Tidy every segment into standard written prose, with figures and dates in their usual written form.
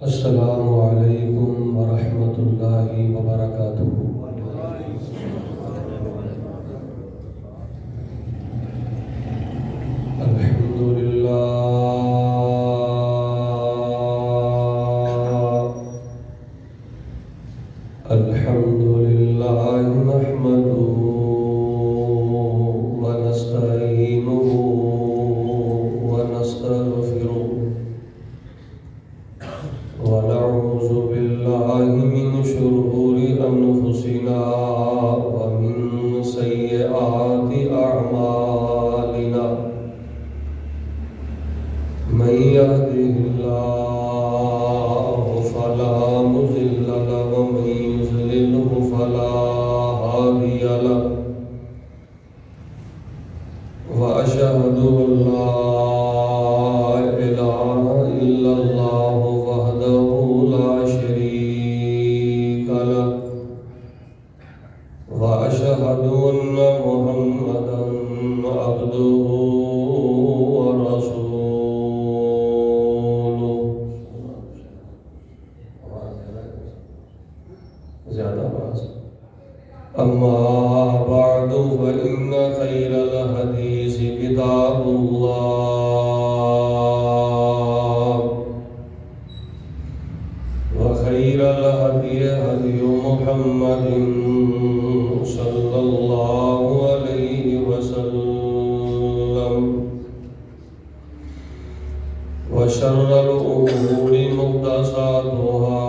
السلام علیکم ورحمۃ اللہ وبرکاتہ۔ الحمد للہ الحمد للہ نحمدہ ونستعینہ ونستغفرہ ونعوذ باللہ من شرور انفسنا ومن سیئات اعمالنا من يهده الله فلا مضل له ومن يضلل فلا هادي له وأشهد أن لا إله إلا الله وحده لا شريك له وأشهد أن محمدا عبده ورسوله زیادہ باز أما بعد فإن خير الحديث كتاب الله وخير الهدي هدي محمد صلى الله عليه وسلم وشر الأمور محدثاتها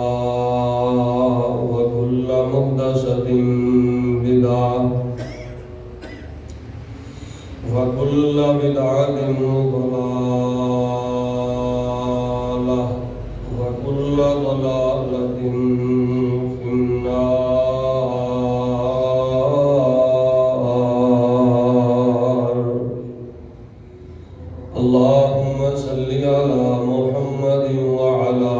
وكل محدثة بدعة وكل بدعة ضلالة وكل ضلالة في النار اللهم صل على محمد وعلى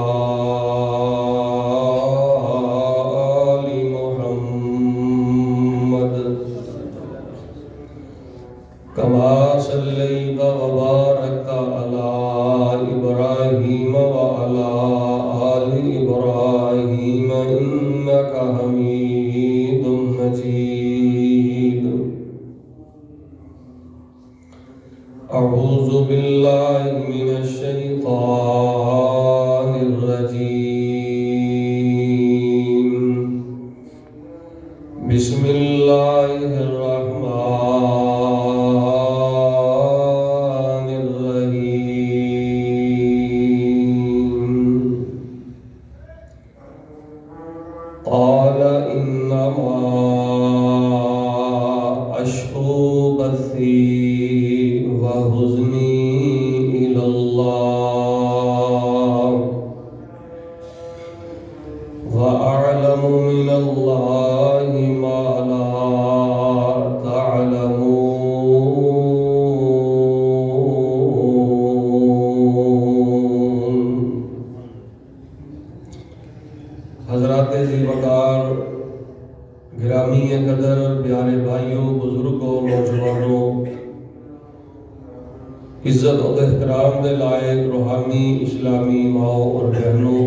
آل محمد كما صليت وباركت على إبراهيم وعلى آل إبراهيم إنك حميد مجيد أعوذ بالله من الشيطان الرجيم بسم الله الرحمن الرحيم قال إنما أشكو بثي وحزني إلى الله وأعلم من الله ما لا تعلمون۔ حضرات ذی وقار، گرامی قدر، پیارے بھائیوں، بزرگوں، نوجوانوں، عزت و احترام دے لائق روحانی اسلامی ماؤں اور بہنوں،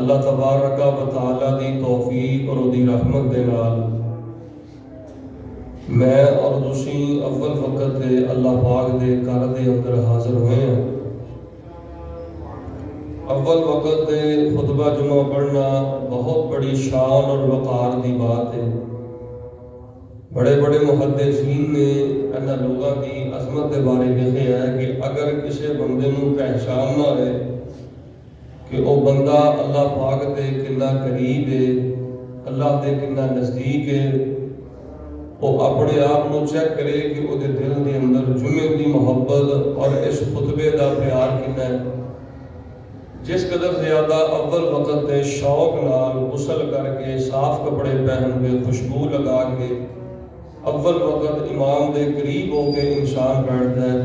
اللہ تبارک و تعالی دی توفیق اور دی رحمت دے نال میں اور تسی اول وقت دے اللہ پاک دے گھر دے اندر حاضر ہوئے ہیں۔ اول وقت دے خطبہ جمعہ پڑھنا بہت بڑی شان اور وقار دی بات ہے۔ بڑے بڑے محدثین نے انہاں لوگاں دی عظمت دے بارے لکھے ہے کہ اگر کسی بندے نوں پہچان نہ ہے کہ وہ بندہ اللہ پاک دے کنا قریب ہے، اللہ دے کنا نزدیک ہے، وہ اپنے آپ کو چیک کرے کہ وہ دے دل دے اندر جمعے دی محبت اور اس خطبے دا پیار کنا ہے۔ جس قدر زیادہ اول وقت دے شوق نال غسل کر کے صاف کپڑے پہن کے خوشبو لگا کے اول وقت امام دے قریب ہو کے انسان بیٹھتا ہے،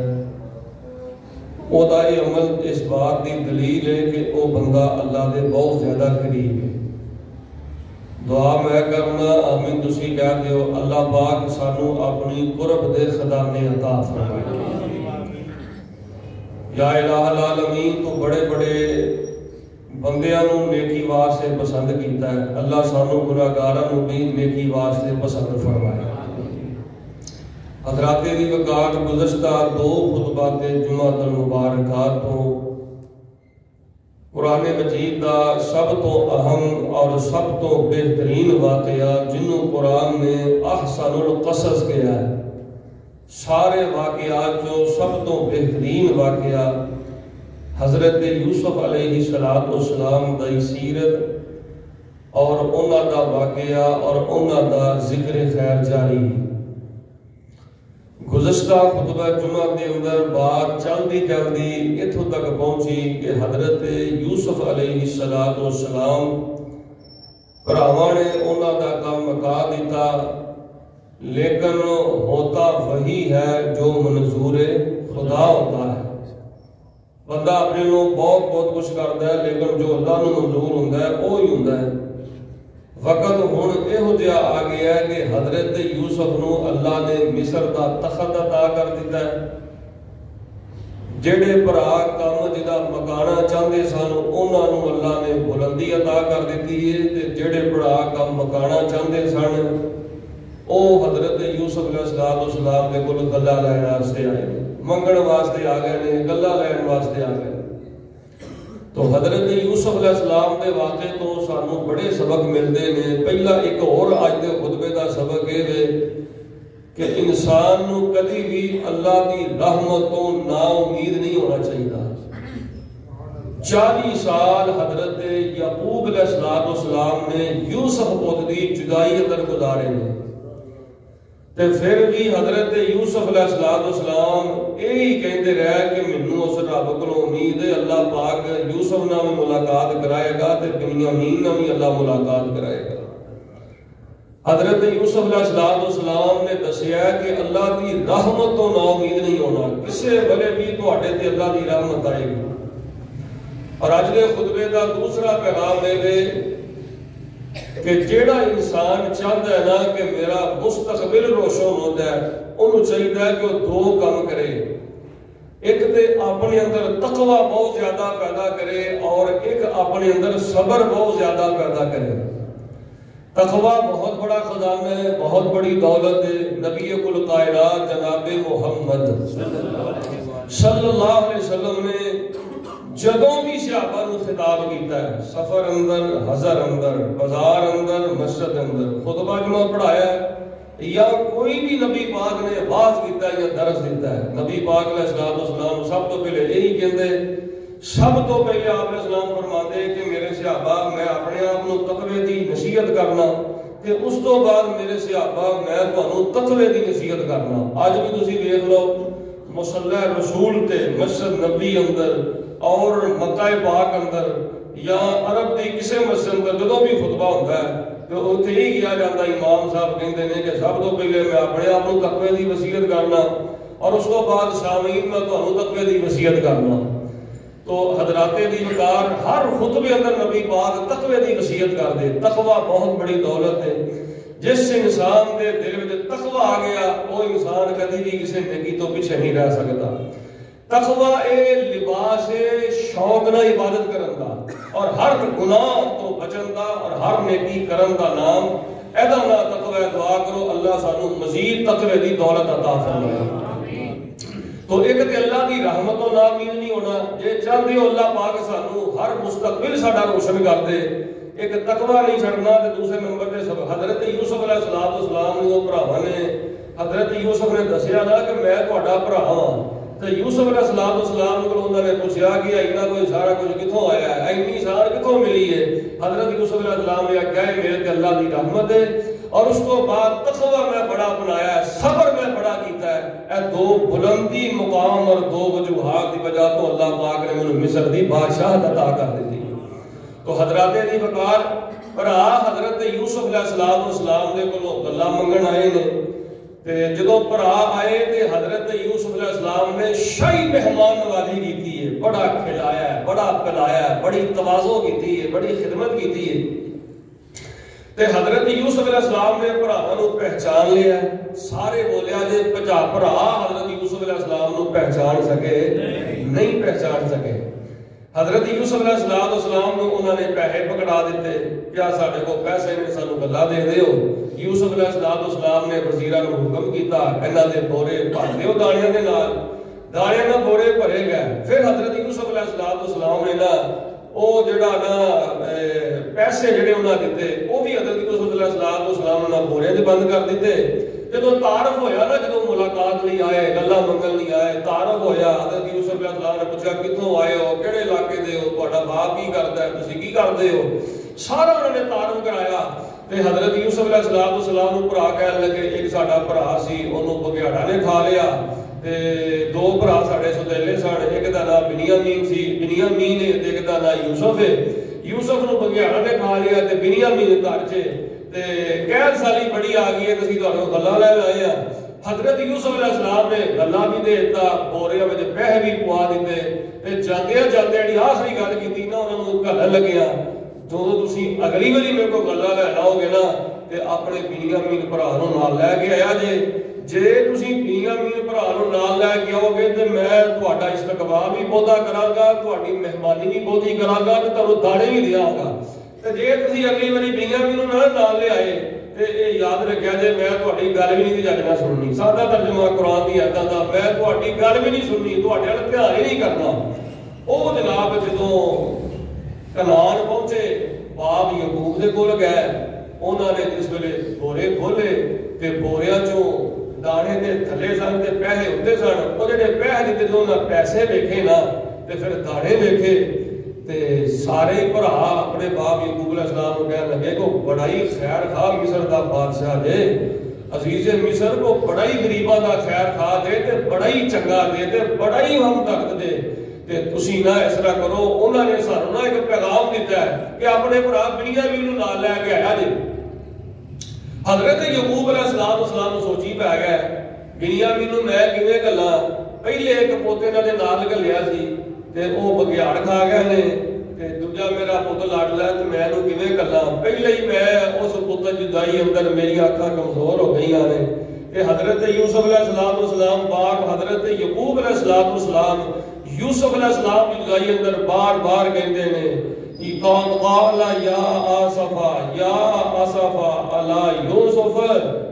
وہ دا یہ عمل اس بات دی دلیل ہے کہ وہ بندہ اللہ دے بہت زیادہ قریب ہے۔ دعا میں کرنا آمین تسی کہہ دیو، اللہ پاک سانو اپنی قرب دے خزانے عطا فرمائے۔ یا الہ العالمین تو بڑے بڑے بندیاں نو نیکی واسطے پسند کیتا ہے، اللہ سانو گناہگاراں نو بھی نیکی واسطے پسند فرمائے۔ حضرات دی وقار گزشتہ 2 خطبات جمعۃ المبارکات تو قرآن مجید دا سب تو اہم اور سب تو بہترین واقعہ جنہوں قرآن نے احسن القصص کیا ہے، سارے واقعات جو سب تو بہترین واقعہ حضرت یوسف علیہ السلام دی سیرت اور انہاں دا واقعہ اور انہاں دا ذکر خیر جاری۔ گزشتہ خطبہ جمعہ کے اندر بات چلتی چلتی اتھوں تک پہنچی کہ حضرت یوسف علیہ السلام بھراواں نے انہاں دا کام مکا دیتا، لیکن ہوتا وہی ہے جو منظور خدا ہوتا ہے۔ بندہ اپنے لوگ بہت کچھ کرتا ہے، لیکن جو اللہ نو منظور ہوتا ہے وہی ہوتا ہے۔ وقت ہن یہو جہا آ گیا ہے کہ حضرت یوسف نو اللہ نے مصر دا تخت عطا کر دیتا ہے۔ جڑے بھرا کام جدا مکانا چاہتے سن انہاں نو اللہ نے بلندی عطا کر دیتی ہے، تے جڑے بھرا کام مکانا چاہتے سن او حضرت یوسف علیہ السلام دے کول گلا لین واسطے آئے، منگن واسطے آ گئے نے، گلا لین واسطے آ گئے۔ تو حضرت یوسف علیہ السلام دے واقعے تو سانو بڑے سبق ملتے ہیں۔ پہلا ایک اور آج دے خطبے دا سبق یہ ہے کہ انسان نو کبھی بھی اللہ کی رحمت تو نا امید نہیں ہونا چاہیے۔ 40 سال حضرت یعقوب علیہ السلام نے یوسف پوت دی جدائی اندر گزارے نے، تے پھر بھی حضرت یوسف علیہ السلام یہی کہتے رہے کہ مینوں اس رب کو امید ہے، اللہ پاک یوسف نال بھی ملاقات کرائے گا تے بنیامین نال بھی اللہ ملاقات کرائے گا۔ حضرت یوسف علیہ السلام نے دسیا کہ اللہ کی رحمت تو نا امید نہیں ہونا، کسے ویلے بھی تواڈے تے اللہ کی رحمت آئے گی۔ اور اج دے خطبے دا دوسرا پیغام ہے کہ جیڑا انسان چاہتا ہے نا کہ میرا مستقبل روشن ہوتا ہے، انہوں چاہیے کہ وہ 2 کام کرے۔ ایک تے اپنے اندر تقوی بہت زیادہ پیدا کرے اور ایک اپنے اندر صبر بہت زیادہ پیدا کرے۔ تقوی بہت بڑا خزانہ ہے، بہت بڑی دولت ہے۔ نبی کل کائنات جناب محمد صلی اللہ علیہ وسلم نے جدوں بھی صحابہ نو خطاب کیتا ہے، سفر اندر، حضر اندر، بازار اندر، مسجد اندر، خطبہ جمعہ پڑھایا ہے یا کوئی بھی نبی پاک نے واعظ کیتا ہے یا درس دیتا ہے، نبی پاک علیہ السلام سب تو پہلے یہی کہندے، سب تو پہلے آپ علیہ السلام فرماتے کہ میرے صحابہ میں اپنے آپ نو تقوی دی نصیحت کرنا، تے اس تو بعد میرے صحابہ میں تانوں تقوی دی نصیحت کرنا۔ اج بھی تسی دیکھ لو مصلی رسول تے مسجد نبی اندر اور مکہ پاک اندر یا عرب دی کسے مسجد اندر جدوں بھی خطبہ ہوتا ہے تو اتنے ہی کیا جاتا ہے، امام صاحب کہتے ہیں کہ سب تو پہلے میں اپنے آپ کو تقوی دی وصیت کرنا اور اس کو بعد سامعین میں تانوں تقوی دی وصیت کرنا۔ تو حضرات دی وقار ہر خطبے اندر نبی پاک تقوی دی وصیت کر دے۔ تقوی بہت بڑی دولت ہے، جس انسان دے دل میں تقوی آ گیا وہ انسان کبھی بھی کسی نیکی تو پیچھے نہیں رہ سکتا۔ تقوی اے لباس شوق نہ عبادت کرن دا اور ہر گناہ تو بچن دا اور ہر نیکی کرن دا نام ایدا نا تقوی۔ دعا کرو اللہ سانو مزید تقوی دی دولت عطا فرمائے۔ تو ایک تے اللہ دی رحمت و نامید نہیں ہونا، جے چاہتے ہو اللہ پاک سانو ہر مستقبل ساڈا روشن کر دے، ایک تقوی نہیں چھڑنا۔ تے دوسرے نمبر تے سب حضرت یوسف علیہ السلام نے وہ بھراواں نے حضرت یوسف نے دسیا نا کہ میں تہاڈا بھرا ہاں، تو یوسف علیہ السلام کو انہوں نے پوچھا کہ اینا کوئی سارا کچھ کتوں آیا ہے، اینی سار کتوں ملی ہے؟ حضرت یوسف علیہ السلام نے کہا میرے تے اللہ کی رحمت ہے اور اس کو بعد تقوی میں بڑا بنایا ہے، صبر میں بڑا کیتا ہے۔ اے 2 بلندی مقام اور 2 وجوہات کی وجہ تو اللہ پاک نے انہوں مصر دی بادشاہت عطا کر دی۔ تو حضرات دی وقار پر حضرت یوسف علیہ السلام دے کولوں گلاں منگن آئے نے، جدو پرا آئے تے حضرت یوسف علیہ السلام نے شاہی مہمان نوازی کی ہے، بڑا کھلایا ہے، بڑا پلایا ہے، بڑی تواضع کی ہے، بڑی خدمت کی ہے۔ تے حضرت یوسف علیہ السلام نے بھراواں نو پہچان لیا، سارے بولیا جے پرا حضرت یوسف علیہ السلام نو پہچان سکے نہیں پہچان سکے. حضرت یوسف علیہ السلام کو انہوں نے پیسے پکڑا دیتے, کیا سارے کو پیسے نے سانو گلا دے دیو. یوسف علیہ السلام نے وزیراں نو حکم کیتا انہاں دے بورے بھر دیو دانیاں دے نال, دانیاں نال بورے بھرے گئے. پھر حضرت یوسف علیہ السلام نے نا او جڑا نا پیسے جڑے انہاں دیتے او بھی حضرت یوسف علیہ السلام نے بورے دے بند کر دیتے. جدو تعارف ہویا نا, جدو ملاقات نہیں آئے, گلا منگل نہیں آئے, تعارف ہویا, حضرت یوسف علیہ السلام نے پوچھا کتوں آئے ہو, کہڑے علاقے دے ہو, تہاڈا باپ کی کردا ہے, تسی کی کردے ہو, سارا انہوں نے تعارف کرایا. تے حضرت یوسف علیہ السلام نو بھرا کہن لگے ایک ساڈا بھرا سی اونوں بگیاڑا نے کھا لیا, تے دو بھرا ساڈے سوتیلے سن, ایک دا نام بنیامین سی, بنیامین ہے, تے ایک دا نام یوسف ہے. یوسف نو بگیاڑا نے کھا لیا تے بنیامین گھر چ تے قید سالی بڑی آ گئی ہے, اسی تہاڈوں گلا لے آئے ہیں. حضرت یوسف علیہ السلام نے گلا بھی دے دیتا, بورے وچ پیسے بھی پوا دیتے, تے جاندے جاندے جڑی آخری گل کیتی نا انہاں نوں گھلن لگیا, جدوں تسی اگلی واری میرے کو گلا لینا ہوگے نا تے اپنے بنیامین بھرا نوں نال لے کے آیا جے تسی بنیامین بھرا نوں نال لے کے آؤ گے تے میں تہاڈا استقبال بھی بہتا کراں گا, تہاڈی مہمانی بھی بہتی کراں گا, تے تانوں داڑے بھی دیاں گا. تے جے تسی اگلی واری بنیامین نوں نال لے آئے تے اے یاد رکھیا جے میں تہاڈی گل بھی نہیں جج نہ سننی. سادہ ترجمہ قرآن دی آیتاں دا, میں تہاڈی گل بھی نہیں سننی, تہاڈے ول دھیان ہی نہیں کرنا. او جناب جدوں کنعان پہنچے, باپ یعقوب دے کول گئے, انہاں نے جس ویلے بورے کھولے تے بوریاں چوں دانے تے تھلے سن تے پیسے ہوندے سن. او جڑے پیسے دتے جدوں انہاں پیسے ویکھے نا تے پھر دانے ویکھے تے سارے بھرا اپنے باپ یعقوب علیہ السلام کو کہنے لگے کو بڑا ہی خیر خواہ مصر دا بادشاہ دے, عزیز مصر کو بڑا ہی غریباں دا خیر خواہ دے تے بڑا ہی چنگا دے تے بڑا ہی ہمدرد دے. تے تسی نہ اس طرح کرو, انہاں نے سانوں نہ ایک پیغام دیتا ہے کہ اپنے بھرا بنیامین نوں نال لے کے آیا جی. حضرت یعقوب علیہ السلام نوں سوچی پی گئے بنیامین نوں میں کیویں گلاں, پہلے ایک پوتے انہاں دے نال گلیا سی تے او بگیاڑ کھا گئے نے, تے دوجا میرا پوت لاڈلا ہے تے میں انہوں کیویں گلاں, پہلے ہی میں اس پوت جدائی اندر میری اکھاں کمزور ہو گئیاں نے. تے حضرت یوسف علیہ السلام باپ حضرت یعقوب علیہ السلام یوسف علیہ السلام کی جدائی اندر بار بار کہندے نے قال یا آصفا یا آصفا علی یوسف,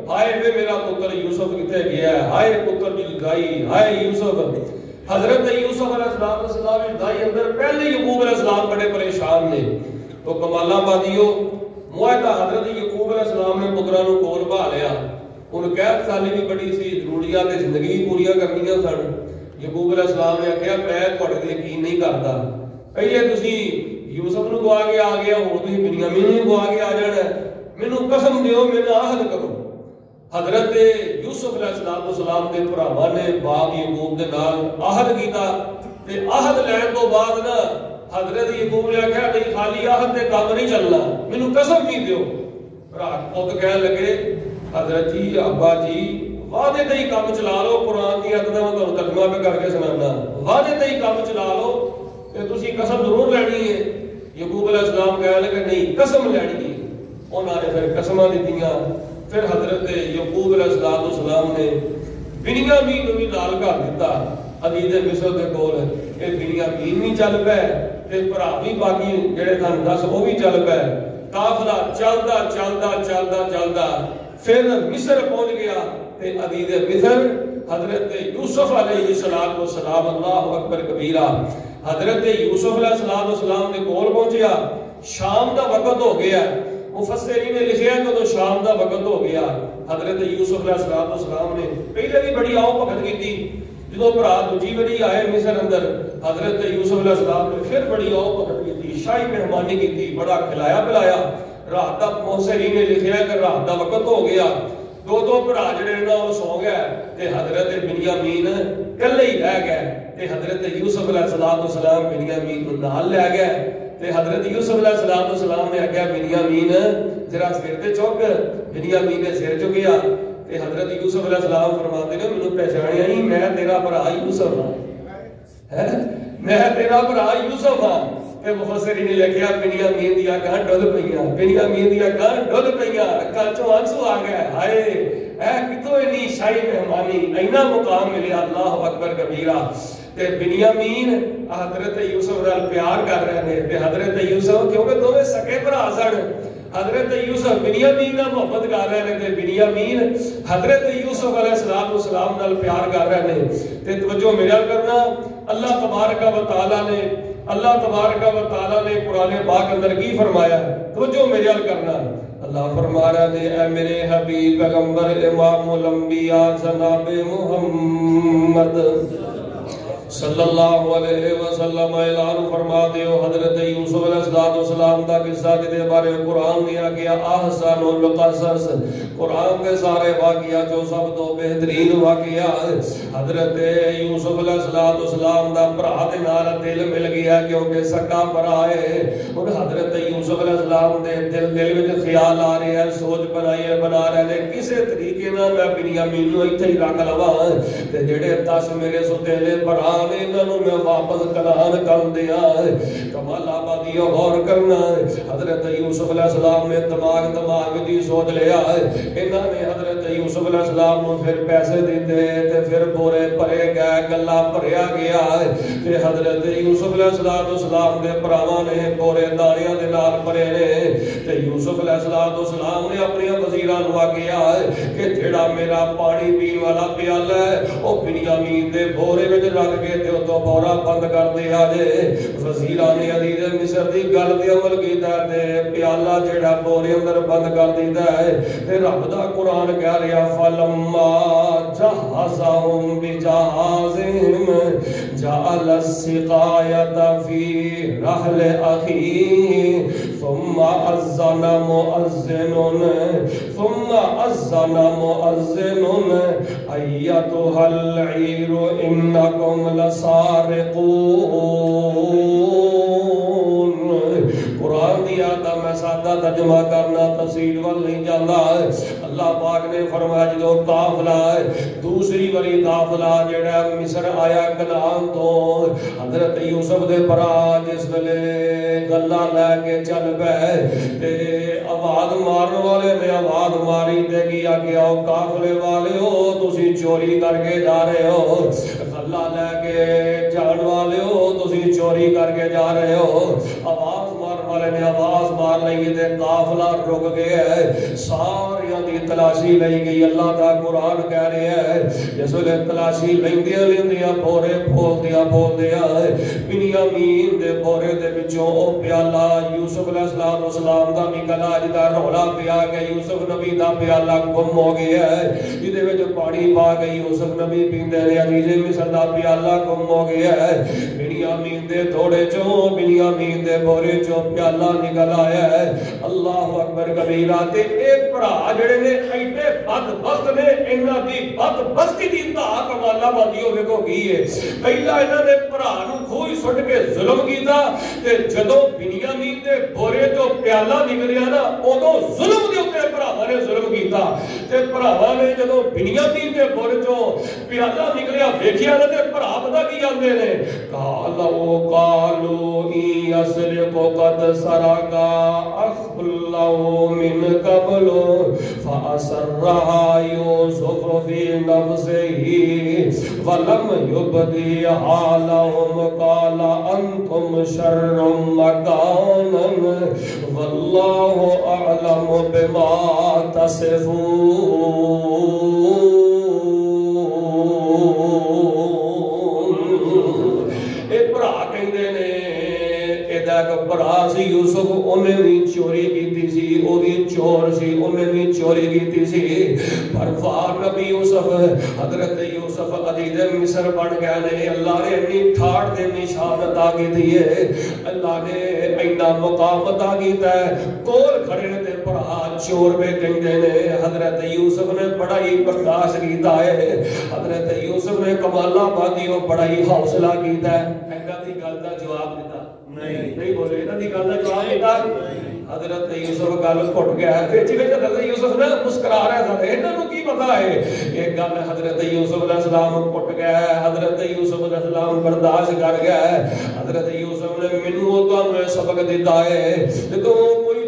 ہائے وے میرا پتر یوسف کتے گیا ہے, ہائے پتر کی جدائی, ہائے یوسف. حضرت یوسف علیہ السلام کی جدائی اندر پہلے یعقوب علیہ السلام بڑے پریشان نے. تو کمالا بادیو معاہدہ حضرت یعقوب علیہ السلام نے پتراں نوں کول بھا لیا, ان قید سالی بھی بڑی سی, ضروریات زندگی پوریاں کرنیاں سن. یعقوب علیہ السلام نے آخیا میں تہاڈے تے یقین نہیں کردا, پہلے تسی یوسف نوں گوا کے آ گیا, ہن تسی بنیامین نوں گوا کے آ جانا ہے, مینوں قسم دیو میرے نال عہد کرو. حضرت یوسف علیہ السلام دے بھراواں نے باپ یعقوب دے نال عہد کیتا, تے عہد لین تو بعد نا حضرت یعقوب نے آخیا نہیں خالی عہد تے کام نہیں چلنا, مینوں قسم نہیں دیو. بھرا پوت کہن لگے حضرت جی ابا جی وعدے تے ہی کام چلا لو, قرآن دی آیت دا میں تانوں ترجمہ پہ کر کے سنانا, وعدے تے ہی کام چلا لو تے تسی قسم ضرور لینی ہے. یعقوب علیہ السلام کہنے لگے نہیں قسم لینی ہے. انہاں نے پھر قسماں دتیاں. پھر حضرت یعقوب علیہ السلام نے بنیامین نوں بھی نال کر دتا عزیز مصر دے کول. اے بنیامین بھی چل پے تے بھرا بھی باقی جڑے سن 10 وہ بھی چل پے. قافلہ چلدا چلدا چلدا چلدا پھر مصر پہنچ گیا تے عزیز مصر حضرت یوسف علیہ السلام, اللہ اکبر کبیرہ, حضرت یوسف علیہ السلام نے کول پہنچیا. شام دا وقت ہو گیا, مفسرین نے لکھیا کہ تو شام دا وقت ہو گیا. حضرت یوسف علیہ السلام نے پہلے بھی بڑی آؤ بھگت کی, جدو بھرا دوجی بڑی آئے مصر اندر, حضرت یوسف علیہ السلام نے پھر بڑی آؤ بھگت کی, شاہی مہمانی کی, بڑا کھلایا پلایا. رات دا مفسرین نے لکھیا کہ رات دا وقت ہو گیا, دو بھرا جڑے نا وہ سو گئے تے حضرت بنیامین کلے ہی رہ گئے. تے حضرت یوسف علیہ السلام بنیامین کو نال لے گئے. تے حضرت یوسف علیہ السلام نے آخیا بنیامین ذرا سر تے چک. بنیامین نے سر چکیا تے حضرت یوسف علیہ السلام فرماتے نے مینوں پہچانیا ہی, میں تیرا بھرا یوسف ہاں, میں تیرا بھرا یوسف ہاں. تے مفسرین نے لکھیا بنیامین دی اکھاں ڈل پئیاں, بنیامین دی اکھاں ڈل پئیاں, اکھاں چوں آنسو آ گئے. ہائے اے کتوں اتنی شاہی مہمانی, اینا مقام ملیا, اللہ اکبر کبیرہ. تے بنیامین حضرت یوسف نال پیار کر رہے ہیں تے حضرت یوسف کیونکہ دوویں سکے بھرا سن حضرت یوسف بنیامین نال محبت کر رہے ہیں تے بنیامین حضرت یوسف علیہ السلام نال پیار کر رہے ہیں تے توجہ میرا کرنا اللہ تبارک و تعالی نے قرآن پاک اندر کی فرمایا توجہ میرا کرنا اللہ فرما رہا ہے اے میرے حبیب پیغمبر امام الانبیاء جناب محمد صلی اللہ علیہ وسلم اعلان فرما دیو حضرت یوسف علیہ السلام دا قصہ جدے بارے قرآن دیا گیا احسن القصص قرآن کے سارے واقعات جو سب تو بہترین واقعات حضرت یوسف علیہ السلام دا بھرا دے نال دل مل گیا کیونکہ سکا بھرا ہے اور حضرت یوسف علیہ السلام دے دل وچ خیال آ رہے ہیں سوچ بنا رہے ہیں کسے طریقے نال میں بنیامین نوں ایتھے ہی رکھ لواں تے جڑے 10 میرے ستیلے بھرا انہوں میں واپس کنعان کر دیا کمال آبادی غور کرنا حضرت یوسف علیہ السلام نے دماغ دی سوچ لیا انہوں نے حضرت یوسف علیہ السلام نے پھر پیسے دیتے تے پھر بورے بھرے گئے گلا بھریا گیا تے حضرت یوسف علیہ السلام دے بھراواں نے بورے داریاں دے نال بھرے نے تے یوسف علیہ السلام نے اپنے وزیراں نوں آکھیا کہ جڑا میرا پانی پین والا پیالہ ہے او بنیامین دے بورے وچ رکھ کے تے تو بورا بند کر دیا جے وزیراں نے عزیز مصر دی گل تے عمل کیتا تے پیالہ جڑا بورے اندر بند کر دیندا ہے تے رب دا قرآن کہہ رہا فلما جہزہم بجہازہم جعل السقایۃ فی رحل اخیہ ثم اذن مؤذن ایتھا العیر انکم لسارقون قرآن دیا تھا میں سادہ ترجمہ کرنا تفسیر وال نہیں جانا اللہ پاک نے فرمایا جو قافلہ دوسری والی قافلہ جڑا مصر آیا کنعان تو حضرت یوسف دے بھرا جس ویلے گلا لے کے چل پے تے آواز مارن والے نے آواز ماری تے کیا گیا قافلے والے ہو تسی چوری کر کے جا رہے ہو گلا لے کے جان والے ہو تسی چوری کر کے جا رہے ہو آواز مارن والے نے آواز مار لئی تے قافلہ رک گیا ہے ساریاں دی تلاشی لئی گئی اللہ دا قرآن کہہ رہا ہے جس ویلے تلاشی لیندیاں بورے پھولدیاں بنیامین دے بورے دے وچوں او پیالہ یوسف علیہ السلام دا نکل آج دا رولا پیا کہ یوسف نبی دا پیالہ گم ہو گیا ہے جدے وچ پانی پا گئی یوسف نبی پیندے نے عزیز مصر دا پیالہ گم ہو گیا ہے بنیامین دے تھوڑے چوں بنیامین دے بورے چوں پیالہ نکل آیا ہے اللہ اکبر کبیرہ تے ایک بھرا جڑے نے ایڈے بدبخت نے انہاں دی بدبختی دی انتہا کمالہ بادی ہوے کو کی ہے پہلا انہاں نے بھرا نوں کھوئی سٹ کے ظلم کیتا تے جدوں بنیامین دے بورے تو پیالہ نکلیا نا اودوں ظلم دے اوپر بھراواں نے ظلم کیتا تے بھراواں نے جدوں بنیامین دے بورے تو پیالہ نکلیا ویکھیا تے بھرا پتہ کی آندے نے قالوا یسرق قد سرقا اخ له من قبل فأسرها يوسف في نفسه ولم يبدها لهم قال أنتم شر مكانا والله أعلم بما تصفون بھرا سی یوسف انہیں بھی چوری کیتی سی او بھی چور سی انہیں بھی چوری کیتی سی پر فار نبی یوسف حضرت یوسف عزیز مصر بن گئے نے اللہ نے اتنی ٹھاڑ دے نشان عطا کی ہے اللہ نے اینا مقام عطا کیتا ہے کول کھڑے نے تے بھرا چور پہ کہندے نے حضرت یوسف نے بڑا ہی برداشت کیتا ہے حضرت یوسف نے کمالہ بادی کو بڑا ہی حوصلہ کیتا ہے اینا دی گل دا جواب دیتا نہیں بولے انہاں دی گل دا جواب دیتا حضرت یوسف گل پھٹ گیا پھر جی حضرت یوسف نے مسکرا رہا تھا انہاں نوں کی پتہ ہے یہ گل حضرت یوسف علیہ السلام پھٹ گیا حضرت یوسف علیہ السلام برداشت کر گیا حضرت یوسف نے مینوں تانوں سبق دیتا ہے کہ کوئی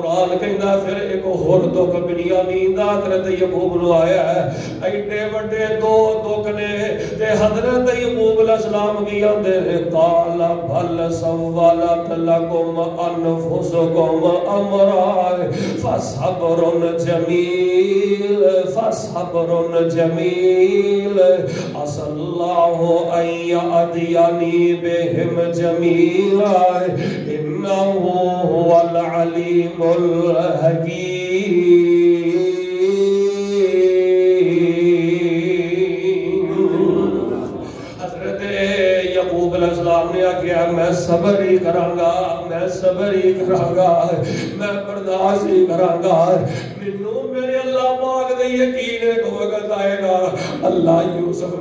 قرآن کہندا پھر ایک ہور دکھ بنیامین دا حضرت یعقوب نو آیا ہے. ایڈے وڈے دو دکھ نے تے حضرت یعقوب علیہ السلام کی آندے نے قال بل سولت لکم انفسکم امرا فصبر جمیل عسى الله ان يأتيني بهم جميعا انه هو العليم الحكيم. حضرت یعقوب علیہ السلام نے آخیا میں صبر ہی کراں گا میں برداشت ہی کراں گا. مینوں میرے اللہ پاک دے یقین ایک وقت آئے گا اللہ یوسف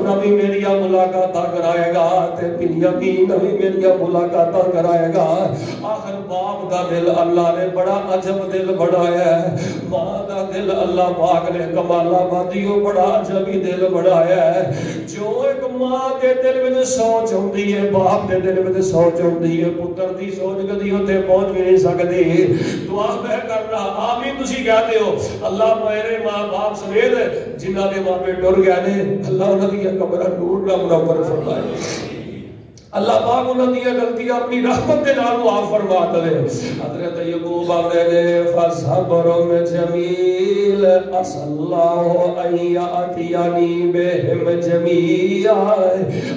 نبی میری ملاقات کرائے گا تے بنیامین نبی میری ملاقات کرائے گا. آخر باپ دا دل اللہ نے بڑا عجب دل بڑھایا ہے. ماں دا دل اللہ پاک نے کمال آبادیوں بڑا عجبی دل بڑھایا ہے. جو ایک ماں دے دل میں سوچ ہوندی ہے باپ دے دل میں سوچ ہوندی ہے پتر دی سوچ کدی اوتے پہنچ بھی نہیں سکدی. دعا میں کرنا آمین تسی کہتے ہو اللہ میرے ماں باپ سمیت جنہاں دے ماں پہ ٹر گئے نے اللہ انہاں دی قبر نور نال منور فرمائے. اللہ پاک انہاں دی غلطیاں اپنی رحمت دے نال معاف فرما دے. حضرت یعقوب آندے نے فصبر جمیل عسى الله ان يأتيني بهم جميعا.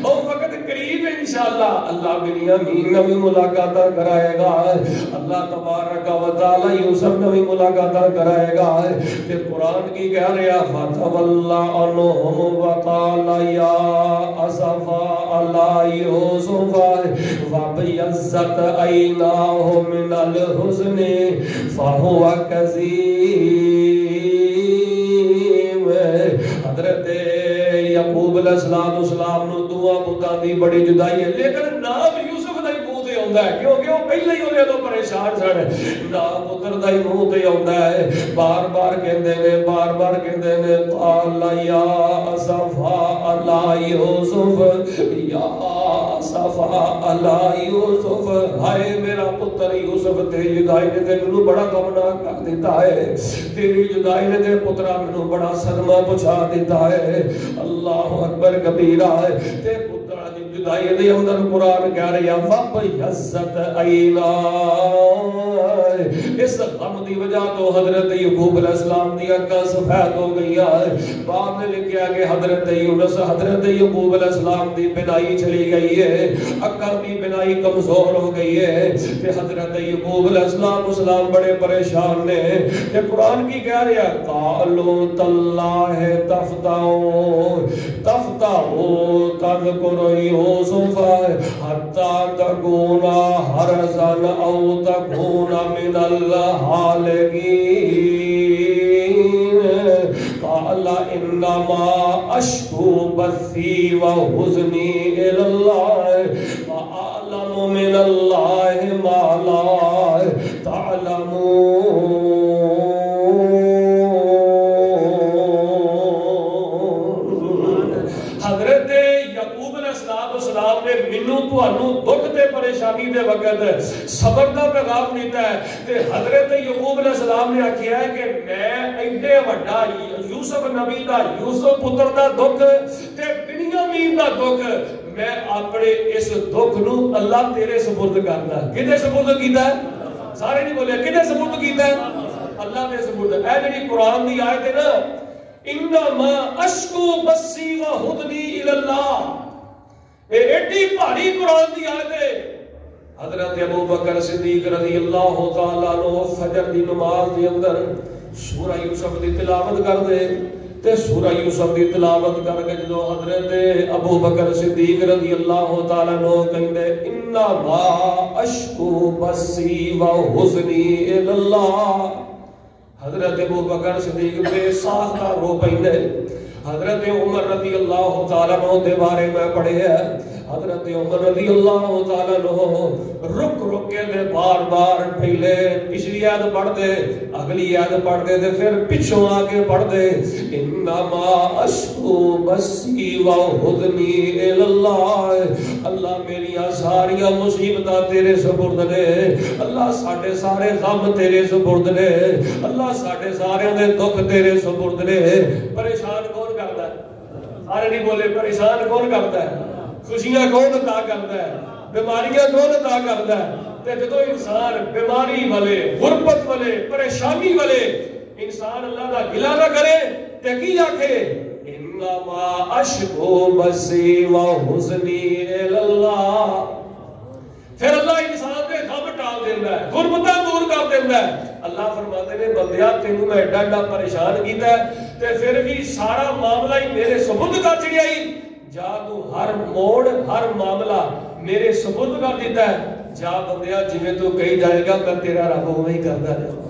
او وقت قریب ہے انشاءاللہ اللہ بنیامین نبی ملاقات کرائے گا. اللہ تبارک و تعالی یوسف نبی ملاقات کرائے گا. کہ قرآن کی کہہ رہا فتولى عنهم وقال يا اسفا على يوسف وابيضت عيناه من الحزن فهو كظيم. حضرت یعقوب علیہ السلام نو دعا پتاں دی بڑی جدائی ہے لیکن نام یوسف دا ہی منہ تے آوندا ہے کیونکہ وہ پہلے ہی اودے تو پریشان سن. نام پتر دا ہی منہ تے آوندا ہے. بار بار کہندے نے قال یا اسفا علی یوسف یا اسفا علی یوسف. ہائے میرا پتر یوسف تیری جدائی نے تے مینوں بڑا غمناک کر دیتا ہے. تیری جدائی نے تے پترا مینوں بڑا صدمہ پہنچا دیتا ہے. اللہ اکبر کبیرہ ہے. تے پترا دی جدائی دے اندر قرآن کہہ رہا فبیضت عیناہ. اس غم دی وجہ تو حضرت یعقوب علیہ السلام دی آنکھاں سفید ہو گئی. بعد میں لکھا کہ حضرت یعقوب علیہ السلام دی بینائی چلی گئی ہے. آنکھاں دی بینائی کمزور ہو گئی ہے. کہ حضرت یعقوب علیہ السلام بڑے پریشان نے. کہ قرآن کی کہہ رہا قالوا تاللہ تفتأ تذکر یوسف حتی تکون حرزا او تکون من الحالقین. قال انما اشکو بثی وحزنی الی اللہ واعلم من اللہ ما لا تعلمون. حضرت یعقوب علیہ السلام نے مینوں تانوں دکھ تے پریشانی دے وقت صبر دا پیغام دیتا ہے. تے حضرت یعقوب علیہ السلام نے آکھیا ہے کہ میں ایڈے وڈا یوسف نبی دا یوسف پتر دا دکھ تے بنیامین دا دکھ میں اپنے اس دکھ نو اللہ تیرے سپرد کرنا. کدے سپرد کیتا ہے؟ سارے نہیں بولے کدے سپرد کیتا ہے؟ اللہ نے سپرد. اے جڑی قرآن دی آیت ہے نا انما اشکو بسی وحزنی الی اللہ. اے ایڈی بھاری قرآن دی آیت ہے. حضرت ابوبکر صدیق رضی اللہ تعالیٰ عنہ فجر دی نماز دی اندر سورہ یوسف دی تلاوت کر دے. تے سورہ یوسف دی تلاوت کر کے جو حضرت ابوبکر صدیق رضی اللہ تعالیٰ عنہ کہندے انما اشکو بسی وحزنی الی اللہ. حضرت ابوبکر صدیق بے ساختہ رو پئندے. حضرت عمر رضی اللہ تعالیٰ عنہ دے بارے میں پڑھے ہیں. حضرت عمر رضی اللہ تعالیٰ عنہ رک کے دے بار بار پہلے پچھلی آیت پڑھ دے اگلی آیت پڑھ دے پھر پچھوں آگے پڑھ دے انما اشکو بسی وحزنی الی اللہ. اللہ میری ساریاں مصیبتاں تیرے سپرد نے، اللہ ساڈے سارے غم تیرے سپرد نے، اللہ ساڈے سارے دے دکھ تیرے سپرد نے۔ پریشان کون کرتا ہے؟ سارے نہیں بولے، پریشان کون کرتا ہے؟ خوشیاں کون عطا کرتا ہے؟ بیماریاں کون عطا کرتا ہے؟ تے جدوں انسان بیماری والے، غربت والے، پریشانی والے انسان اللہ دا گلہ نہ کرے تے کی آکھے؟ انما اشکو بثی و حزنی الی اللہ۔ پھر اللہ انسان دے غم ٹال دیندا ہے، غربتاں دور کر دیندا ہے۔ اللہ فرماتے نے بندیا تینوں میں ایڈا ایڈا پریشان کیتا ہے تے پھر بھی سارا معاملہ ہی میرے سپرد کر چھڑیائی۔ جا تو ہر موڑ ہر معاملہ میرے سپرد کر دیتا ہے۔ جا بندیا جویں تو کہی جائے گا میں تیرا رب وہی کردا جاؤں،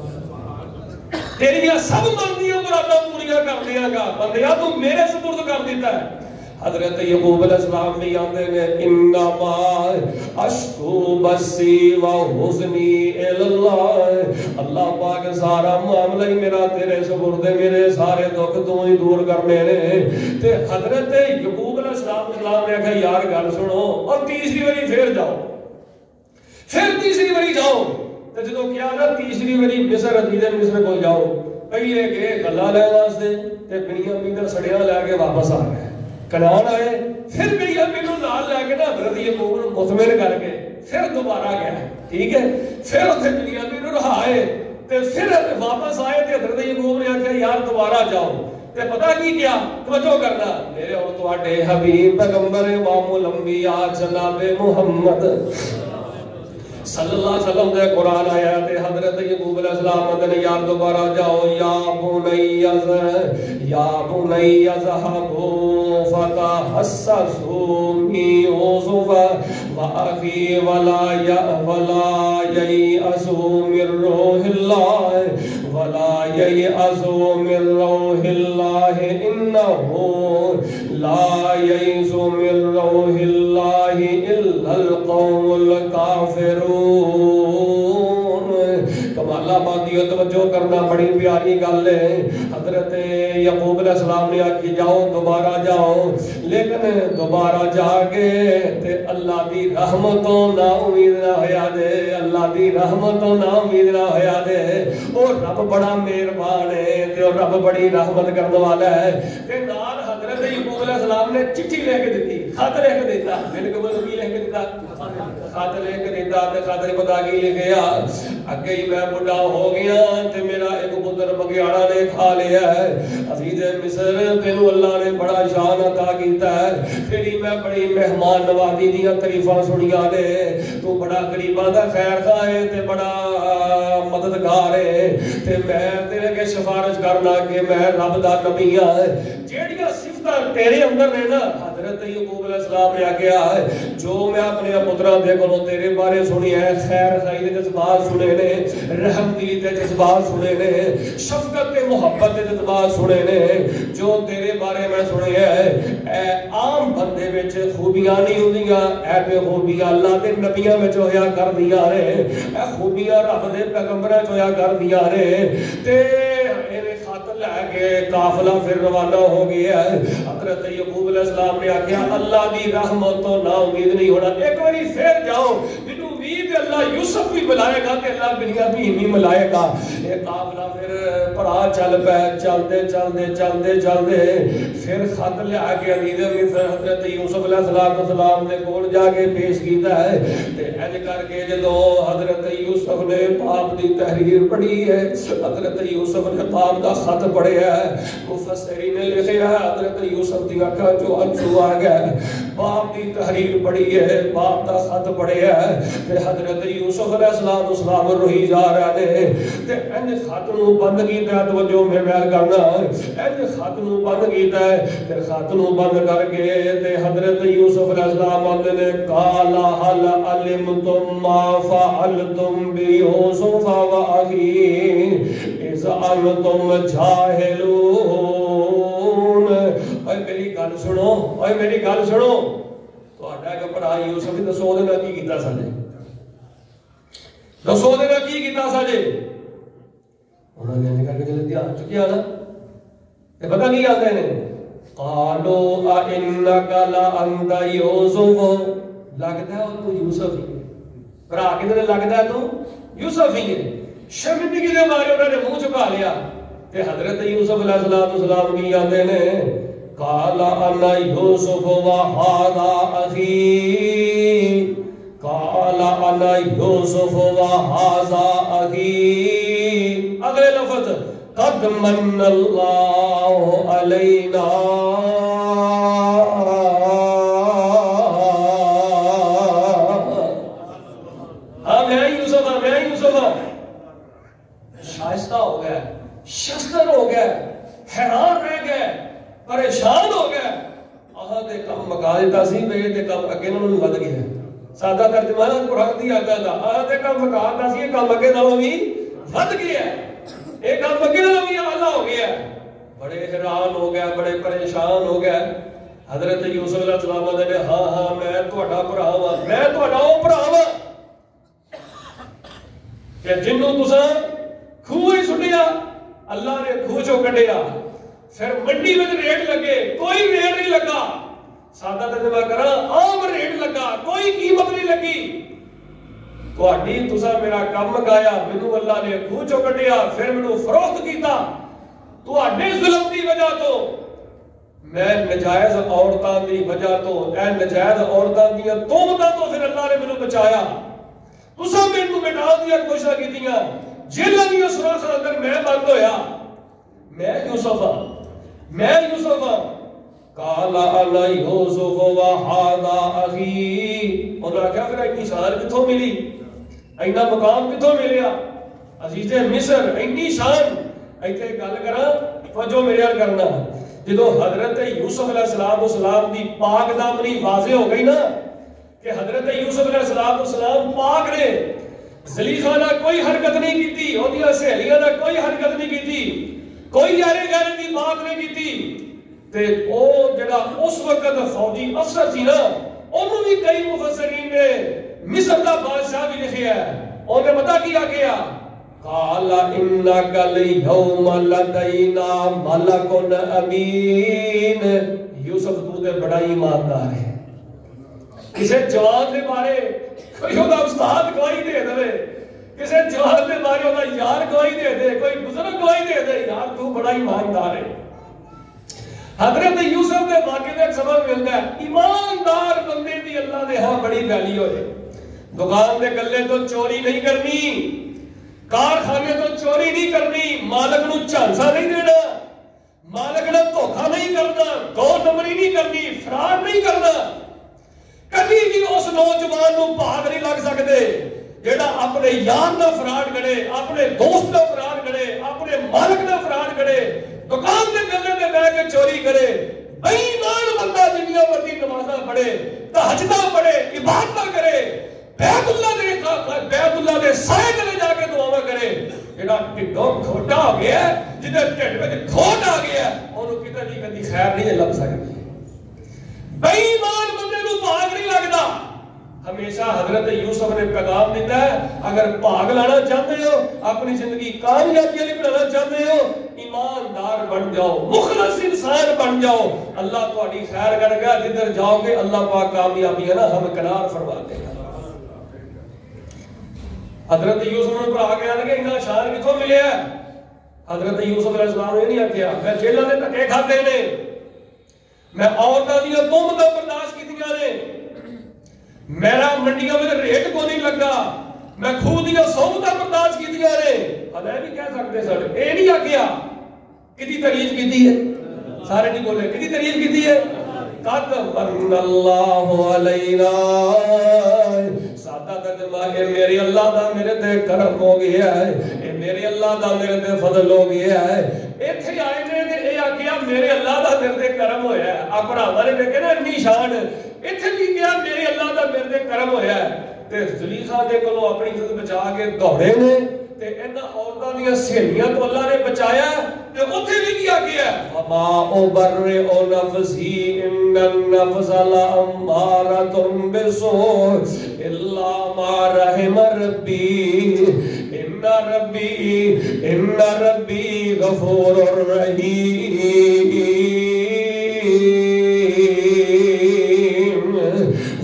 تیریاں سب مندیاں مراداں پوریاں کر دیاں گا۔ بندیا تو میرے سپرد کر دیتا ہے۔ حضرت یعقوب علیہ السلام بھی آندے نے انما اشکو بثی و حزنی الی اللہ، اللہ پاک سارا معاملہ ہی میرا تیرے سپرد ہے، میرے سارے دکھ تو ہی دور کرنے نے۔ تے حضرت یعقوب علیہ السلام نے کہا یار گل سنو، اور تیسری باری پھر جاؤ، پھر تیسری باری جاؤ۔ تے جدوں کیا نا تیسری باری مصر عزیز مصر کو جاؤ، پہلے گئے گلا لے واسطے تے بنیامین میندر سڑیاں لے کے واپس آ گئے، کنعان آئے، پھر بنیامین نوں نال لے کے نا حضرت یعقوب نوں مطمئن کر کے پھر دوبارہ گیا، ٹھیک ہے، پھر اوتھے بنیامین نوں رہائے تے پھر واپس آئے تے حضرت یعقوب نے آکھیا یار دوبارہ جاؤ۔ تے پتہ کی کیا توجہ کرنا میرے اور تواڈے حبیب پیغمبر امام الانبیاء جناب محمد صلی اللہ علیہ وسلم دے قرآن آیا تے حضرت یعقوب علیہ السلام نے یار دوبارہ جاؤ، یا بنی اذهبوا فتحسسوا من یوسف واخیہ ولا ییأسوا من روح اللہ انہ لا ییأس من روح اللہ الا القوم الکافرون۔ کمالہ بادی توجہ کرنا بڑی پیاری گل ہے۔ حضرت یعقوب علیہ السلام نے آکھی جاؤ دوبارہ جاؤ، لیکن دوبارہ جا کے تے اللہ دی رحمتوں نا امید نہ ہویا دے، اللہ دی رحمتوں نا امید نہ ہویا دے۔ اور رب بڑا مہربان ہے تے اور رب بڑی رحمت کرنے والا ہے۔ تے نال حضرت یعقوب علیہ السلام نے چٹھی لے کے دیتی، خط لے کے دیتا، بالکل کی لے کے دیتا، خط لے کے دیتا تے خط پتا کی لکھیا اگے ہی میں بڑھا ہو گیا تے میرا ایک پتر بگیاڑا نے کھا لیا ہے، عزیز مصر تینوں اللہ نے بڑا شان عطا کیتا ہے، تیری میں بڑی مہمان نوازی دیاں تعریفاں سنیاں نے، تو بڑا غریباں دا خیر خواہ ہے تے بڑا مددگار ہے، تے میں تیرے کے سفارش کرنا کہ میں رب دا نبی ہاں۔ جیڑیاں صفتاں تیرے اندر نے نا، حضرت یعقوب علیہ السلام نے کیا ہے جو میں اپنے پتراں دے کولوں تیرے بارے سنی ہے، خیر خائی دے جذبات سنے نے، رحم دلی دے جذبات سنے نے، شفقت تے محبت دے جذبات سنے نے، جو تیرے بارے میں سنے ہیں اے عام بندے وچ خوبیاں نہیں ہوندیاں، اے تے خوبیاں اللہ دے نبیاں وچ ہویا کردیاں نے، اے خوبیاں رب دے پیغمبراں وچ ہویا کردیاں نے۔ تے خط لے کے قافلہ پھر روانہ ہو گیا ہے۔ حضرت یعقوب علیہ السلام نے آکھیا اللہ دی رحمت تو نا امید نہیں ہونا، ایک باری پھر جاؤ، مینوں امید اللہ یوسف بھی ملائے گا تے اللہ بنیامین بھی ملائے گا۔ یہ قافلہ پھر پڑا چل پے، چلدے چلدے چلدے چلدے پھر خط لے کے عزیز مصر حضرت یوسف علیہ السلام دے کول جا کے پیش کیتا ہے تے انج کر کے جدوں حضرت یوسف نے باپ دی تحریر پڑھی ہے، حضرت یوسف نے باپ دا خط پڑھیا ہے، مفسرین نے لکھیا ہے حضرت یوسف دی اکھاں چوں انجو آ گئے، باپ دی تحریر پڑھی ہے، باپ دا خط پڑھیا ہے تے حضرت یوسف علیہ السلام روئی جا رہے نے تے انج خط نوں بند کیتا، توجہ میں کرنا، انج خط نوں بند کیتا ہے تے خط نوں بند کر کے تے حضرت یوسف علیہ السلام آندے نے قالا هل علمتم ما فعلتم بیوسف واخیہ اذ انتم جاہلون۔ اے میری گل سنو، اے میری گل سنو، تہاڈا ایک بھرا یوسف نے دسو دے کی کیتا ساجے، دسو دے کی کیتا ساجے، انہوں نے کہا کہ جلدی دھیان چکیا نا تے پتہ نہیں آتے ہیں قالوا انک لانت یوسف لگتا ہے تو یوسف ہی بھرا کدھر لگتا ہے تو یوسف ہی ہے. شرمندگی دے مارے انہوں نے منہ چھپا لیا تے حضرت یوسف علیہ السلام کی آتے نے قالا انا یوسف و ھذا اخی قالا انا یوسف و ھذا اخی. اگلے لفظ قد من اللہ علینا شائستہ ہو گیا شستر ہو گیا حیران رہ گیا پریشان ہو گیا. آہاں دے کم مکا دیتا سی بے دے کم اگے نوں ود گیا. سادہ ترجمہ قرآن دی آتا تھا آہاں دے کم مکا دیتا سی کم اگے نوں بھی ود گیا. ایک کم اگے نوں بھی اعلیٰ ہو گیا. بڑے حیران ہو گیا بڑے پریشان ہو گیا. حضرت یوسف علیہ السلام نے ہاں ہاں میں تہاڈا بھرا ہاں میں تہاڈا او بھرا ہاں کہ جنوں تساں کھوہ ہی سٹیا اللہ نے کھوہ چوں کڈیا. پھر منڈی میں ریٹ لگے کوئی ریٹ نہیں لگا. سادہ ترجمہ کرا عام ریٹ لگا کوئی قیمت نہیں لگی. تہاڈی تساں میرا کم مکایا مینوں اللہ نے کھوہ چوں کڈیا پھر مینوں فروخت کیتا تہاڈے ظلم دی وجہ تو میں نجائز عورتاں دی وجہ تو اے نجائز عورتاں دی تہمتاں تو پھر اللہ نے مینوں بچایا. تساں مینوں مٹا دیا کوششاں کیتیاں جیلاں دی سوراخ اندر میں بند ہویا. میں یوسف ہاں قال انا یوسف و ھذا اخی. انہوں نے کہا پھر اتنی شان کتھوں ملی اینا مقام کتھوں ملیا عزیز مصر اتنی شان. ایتھے گل کراں توجہ میرے نال کرنا. جدوں حضرت یوسف علیہ السلام دی پاک دامنی واضح ہو گئی نا کہ حضرت یوسف علیہ السلام پاک نے زلیخا نہ کوئی حرکت نہیں کیتی اودیاں سہیلیاں نہ کوئی حرکت نہیں کیتی کوئی یارے غیرے دی بات نہیں کیتی تے او جڑا اس وقت فوجی افسر سی نا انہوں بھی کئی مفسرین نے مصر دا بادشاہ بھی لکھیا ہے. انہیں پتہ کیا گیا قال انک الیوم لدینا ملک امین. یوسف تو تے بڑا ایماندار ہے. کسی جوان دے بارے کوئی ہوتا استاد گواہی دے دے کسی جوان دے بارے ہوتا یار گواہی دے دے کوئی بزرگ گواہی دے دے یار تو بڑا ایماندار ہے. حضرت یوسف دے واقعے میں سبق ملتا ہے ایماندار بندے دی اللہ دے ہاں بڑی ویلیو ہے. دکان دے گلے تو چوری نہیں کرنی کارخانے تو چوری نہیں کرنی مالک نو جھانسا نہیں دینا مالک نو دھوکا نہیں کرنا دو نمبری نہیں کرنی فراڈ نہیں کرنا. کبھی بھی اس نوجوان نو بھاگ نہیں لگ سکتے جیڑا اپنے یار دا فراڈ کرے اپنے دوست دا فراڈ کرے اپنے مالک دا فراڈ کرے دکان دے گلے تے بیٹھ کے چوری کرے. بے ایمان بندہ دنیا مرضی نمازاں پڑھے تہجداں پڑھے عبادتاں کرے بیت اللہ دے سائے تے جا کے دعاواں کرے. جیڑا ٹھڈوں کھوٹا ہو گیا جدے ٹھڈ وچ کھوٹ آ گیا اونوں کتے دی کدی خیر نہیں لگ سکتی. بے ایمان بندے نو بھاگ نہیں لگدا. ہمیشہ حضرت یوسف نے پیغام دیتا ہے اگر بھاگ لانا چاہتے ہو اپنی زندگی کامیابی والی بنانا چاہتے ہو ایماندار بن جاؤ مخلص انسان بن جاؤ اللہ تہاڈی خیر کرے گا. جدھر جاؤ گے اللہ پاک کامیابی ہے نا ہمکنار فرما دے گا. حضرت یوسف نے بھرا کے آنے کہ انہاں شان کتھوں ملیا ہے. حضرت یوسف علیہ السلام نے نہیں آکھیا میں جیلاں دے دھکے کھاتے نے میں عورتاں دی تہمتاں برداشت کیتیاں نے میرا منڈیاں میں ریٹ کو نہیں لگا میں کھوہ دیا سہولتاں برداشت کیتیاں نے. ہلے بھی کہہ سکتے سر اے نہیں آکھیا کدی تعریف کیتی ہے سارے نہیں بولے کدی تعریف کیتی ہے قد من اللہ علینا. سادہ ترجمہ اے میرے اللہ دا میرے تے کرم ہو گیا ہے اے میرے اللہ دا میرے تے فضل ہو گیا ہے. ایتھے آئے نے تے اے آکھیا میرے اللہ دا میرے تے کرم ہویا ہے. آ بھراواں نے کہنا اتنی شان ایتھے بھی کیا میرے اللہ دا میرے تے کرم ہویا ہے. تے زلیخا دے کولوں اپنی عزت بچا کے دوڑے نے تے انہاں عورتاں دیاں سہیلیاں تو اللہ نے بچایا تے اوتھے بھی کیا گیا وما ابرئ نفسی ان النفس لامارۃ بالسوء الا ما رحم ربی ان ربی غفور رحیم.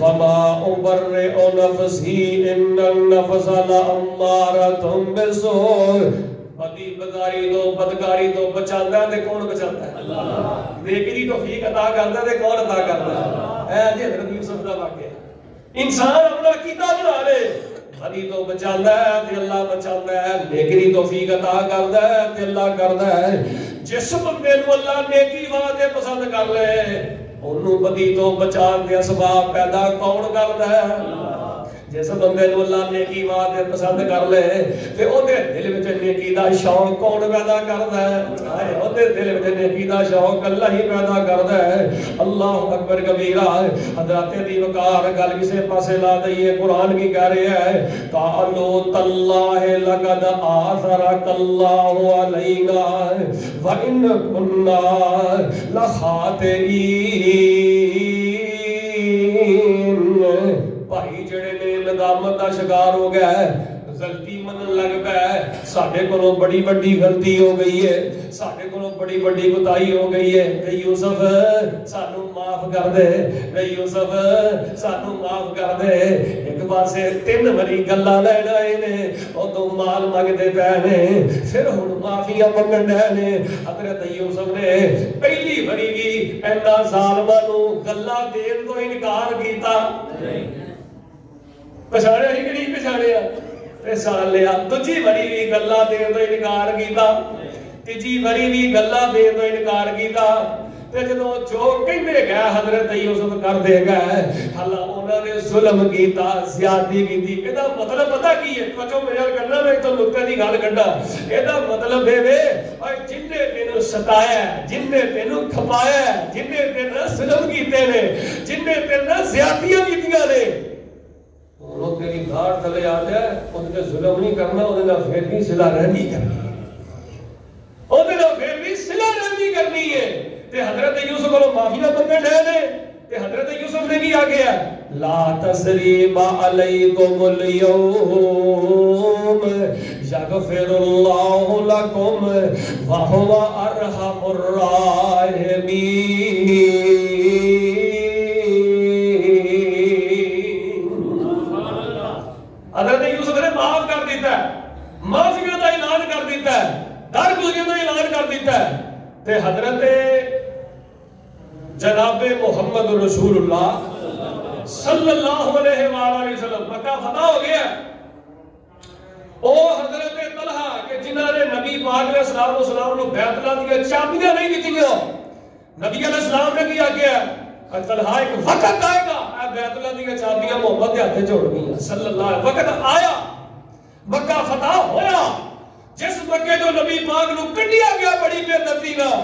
وما ابرئ نفسی ان النفس لامارۃ بالسوء. بدی بداری تو بدکاری تو بچاتا ہے تے کون بچاتا ہے؟ اللہ. نیکی دی توفیق عطا کرتا ہے تے کون عطا کرتا ہے؟ اے جی حضرت یوسف دا واقعہ. انسان اپنا کیتا بنا لے، بدی تو بچاتا ہے تے اللہ بچاتا ہے، نیکی دی توفیق عطا کرتا ہے تے اللہ کرتا ہے. جس بندے نو اللہ نیکی واسطے پسند کر لے اونوں بدی تو بچان دے اسباب پیدا کون کرتا ہے؟ جس بندے نو اللہ نیکی واسطے پسند کر لے تے اودے دل وچ نیکی دا شوق کون پیدا کردا ہے؟ ہائے اودے دل وچ نیکی دا شوق اللہ ہی پیدا کردا ہے. اللہ اکبر کبیرہ. حضرت دی وقار گل کسے پاسے لا دئیے. قرآن کی کہہ رہا ہے قالوا تاللہ لقد آثرک اللہ علینا وان كنا لخاطئین. بھائی جڑے نے ندامت کا شکار ہو گیا ہے، غلطی منن لگ پیا ہے، ساڈے کولوں بڑی بڑی غلطی ہو گئی ہے، ساڈے کولوں بڑی بڑی کوتاہی ہو گئی ہے، تے یوسف سانو معاف کر دے، تے یوسف سانو معاف کر دے. ایک پاسے 3 واری گلاں لین آئے نے، اودوں مال منگدے پے نے، پھر ہن معافیاں منگن ڈے نے. حضرت یوسف نے پہلی واری بھی اینا ظالماں نو گلاں دین تو انکار کیتا. پچھاڑیا ہی کہ نہیں پچھاڑیا؟ پہچان لیا. دوجی واری بھی گلاں دین تو انکار کیتا، تیجی واری بھی گلاں دین تو انکار کیتا. تے جدوں جو کہندے گئے حضرت یوسف کردے گئے، حالاں انہاں نے ظلم کیتا، زیادتی کیتی. ادا مطلب پتہ کی ہے؟ بچو میرے نال کرنا، میں تو نقطے دی گل کڈا. ادا مطلب اے وے اوے جن نے تینوں ستایا، جن نے تینوں کھپایا، جن نے تیرے ظلم کیتے نے، جن نے تیرے نال زیادتیاں کیتیاں نے، وہ تیری دھار تلے آ جائے، ان کے ظلم نہیں کرنا، انہیں نہ پھر بھی صلہ رحمی کرنی ہے، انہیں نہ پھر بھی صلہ رحمی کرنی ہے. تے حضرت یوسف کو معافیاں منگن ڈے نے. تے حضرت یوسف نے کی آگیا لا تثریب علیکم اليوم یغفر اللہ لکم وہو ارحم الراحمین. حضرت یوسف نے معاف کر دیتا ہے، معافیوں کا اعلان کر دیتا ہے، درگزریوں کا اعلان کر دیتا ہے. تے حضرت جناب محمد رسول اللہ صلی اللہ علیہ وآلہ وسلم مکہ فتح ہو گیا. او حضرت طلحہ کہ جنہاں نے نبی پاک علیہ السلام کو بیعت اللہ دیا چابیاں نہیں دیتیاں، نبی علیہ السلام نے کیا کیا طلحہ ایک وقت آئے گا بیعت اللہ دیا چابیاں محمد کے ہاتھ چھوڑ گئی صلی اللہ علیہ وسلم. وقت آیا، مکہ فتح ہویا. جس مکے جو نبی پاک نو کڈیا گیا بڑی بے دردی نال،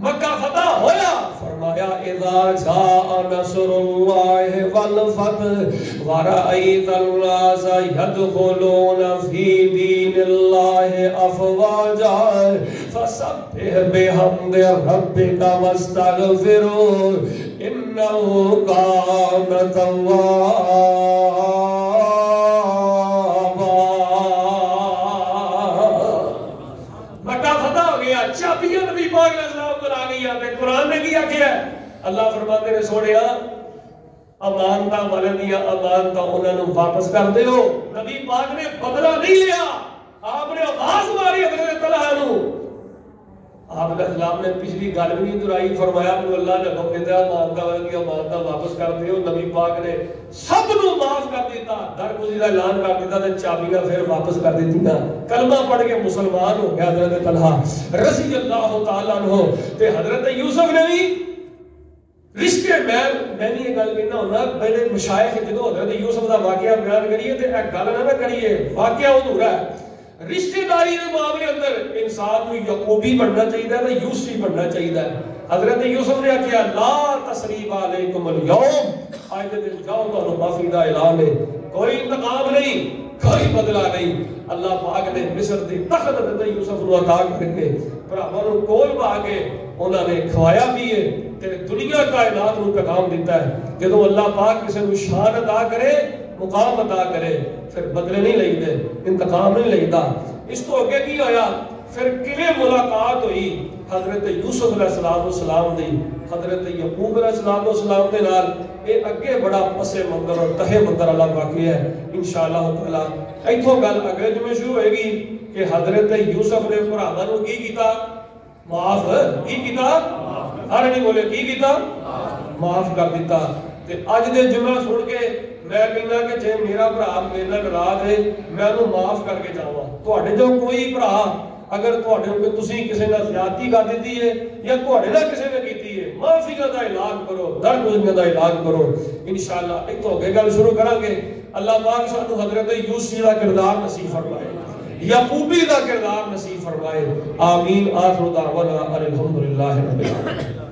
مکہ فتح ہویا. فرمایا اذا جاء نصر اللہ والفتح ورأیت الناس يدخلون فی دین اللہ افواجا فسبح بحمد ربک واستغفرہ انہ کان توابا. چابیاں نبی پاک علیہ السلام پر آ گئی آتے. قرآن نے کیا کیا ہے؟ اللہ فرماتے نے سوڑیا امانتا والدیاں امانتا انہوں نے واپس کر دے ہو. نبی پاک نے بدلہ نہیں لیا، آپ نے آواز ماری حضرت طلحہ نو. آپ علیہ السلام نے پچھلی گل بھی نہیں دہرائی، فرمایا کہ اللہ نے حکم دیتا امانتا والدیاں امانتا واپس کر دے ہو. نبی پاک نے سب نو معاف کر دیتا، درگزری کا اعلان کر دیتا تے چابیاں پھر واپس کر دیتی. کلمہ پڑھ کے مسلمان ہو گیا حضرت طلحہ رضی اللہ تعالیٰ عنہ. تے حضرت یوسف نے بھی رشتے میں یہ گل کہنا ہونا میرے مشائخ جدو حضرت یوسف کا واقعہ بیان کریے تے ایک گل نہ کریے، واقعہ ادھورا ہے. رشتے داری کے معاملے اندر انسان کو یعقوبی بننا چاہیے تے یوسفی بننا چاہیے. حضرت یوسف نے کہا لا تثریب علیکم اليوم، آج کے دن جاؤ تو معافی کا اعلان ہے، کوئی انتقام نہیں، کوئی بدلہ نہیں. اللہ پاک نے مصر دی تخت حضرت یوسف نو عطا کر کے بھراواں نو کول پا کے انہوں نے کھوایا بھی ہے تے دنیا کائنات نو پیغام دیتا ہے. جدوں اللہ پاک کسی نو شان عطا کرے، مقام عطا کرے، پھر بدلے نہیں لئیندے، انتقام نہیں لئیدا. اس تو اگے کی ہویا؟ پھر کیویں ملاقات ہوئی؟ حضرت یوسف علیہ السلام دی حضرت یعقوب علیہ السلام دے نال اے اگے بڑا پس منظر اور تہ منظر اللہ واقعہ ہے انشاءاللہ تعالی ایتھوں گل اگلے جمعے شروع ہوئے گی کہ حضرت یوسف نے بھراواں نوں کی کیتا معاف کی کیتا ہر نہیں بولے کی کیتا معاف کر دیتا تے اج دے جمعہ سن کے میں کہنا کہ جے میرا بھرا میرے نال ناراض ہے میں انہوں معاف کر کے جاواں تواڈے جو کوئی بھرا اگر تواڈے کو تسی کسے نال زیادتی کر دتی ہے یا تواڈے نال کسے نے کیتی ہے معافی دا اعلان کرو درد گزرنے دا اعلان کرو انشاءاللہ ایتھوں اگے گل شروع کراں گے اللہ پاک سانو حضرت یوسف دا کردار نصیب فرمائے یعقوبی دا کردار نصیب فرمائے آمین آخر دعوانا الحمدللہ رب العالمین